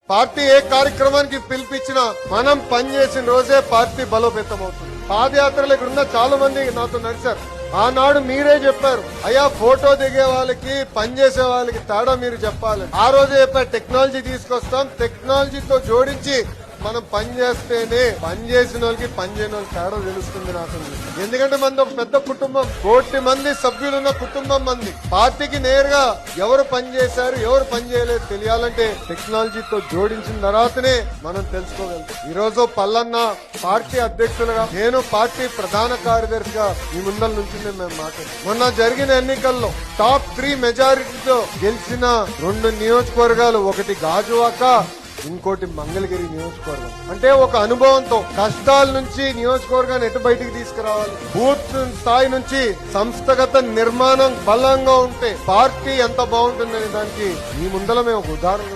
Party ఏ కార్యక్రమానికి పిలిపించినా మనం పనిచేసిన రోజే పార్టీ బలోపేతం అవుతుంది. పాదయాత్రలకు ఉన్న చాలా మంది నాతో నడిచారు. ఆనాడు మీరే చెప్పారు, అయ్యా ఫోటో దిగే వాళ్ళకి పనిచేసే వాళ్ళకి తేడా మీరు చెప్పాలి. ఆ రోజే చెప్పారు, టెక్నాలజీ తీసుకొస్తాం, టెక్నాలజీతో జోడించి మనం పని చేస్తేనే పని చేసిన వాళ్ళకి పని చేయని వాళ్ళకి తేడా తెలుస్తుంది నాకు. ఎందుకంటే మనది ఒక పెద్ద కుటుంబం, 1 కోటి మంది సభ్యులున్న కుటుంబం మంది. పార్టీకి నేరుగా ఎవరు పని చేశారు, ఎవరు పని చేయలేదు తెలియాలంటే టెక్నాలజీతో జోడించిన తర్వాతనే మనం తెలుసుకోగలుగుతాం. ఈ రోజు పల్లన్న పార్టీ అధ్యక్షులుగా, నేను పార్టీ ప్రధాన కార్యదర్శిగా ఈ ముందల నుంచి మేము మాట్లాడాం. మొన్న జరిగిన ఎన్నికల్లో టాప్ 3 మెజారిటీతో గెలిచిన 2 నియోజకవర్గాలు, ఒకటి గాజువాక, ఇంకోటి మంగళగిరి నియోజకవర్గం. అంటే ఒక అనుభవంతో కష్టాల నుంచి నియోజకవర్గాన్ని ఎటు బయటికి తీసుకురావాలి, బూత్ స్థాయి నుంచి సంస్థగత నిర్మాణం బలంగా ఉంటే పార్టీ ఎంత బాగుంటుందనే దానికి ఈ ముందల మేము ఒక ఉదాహరణ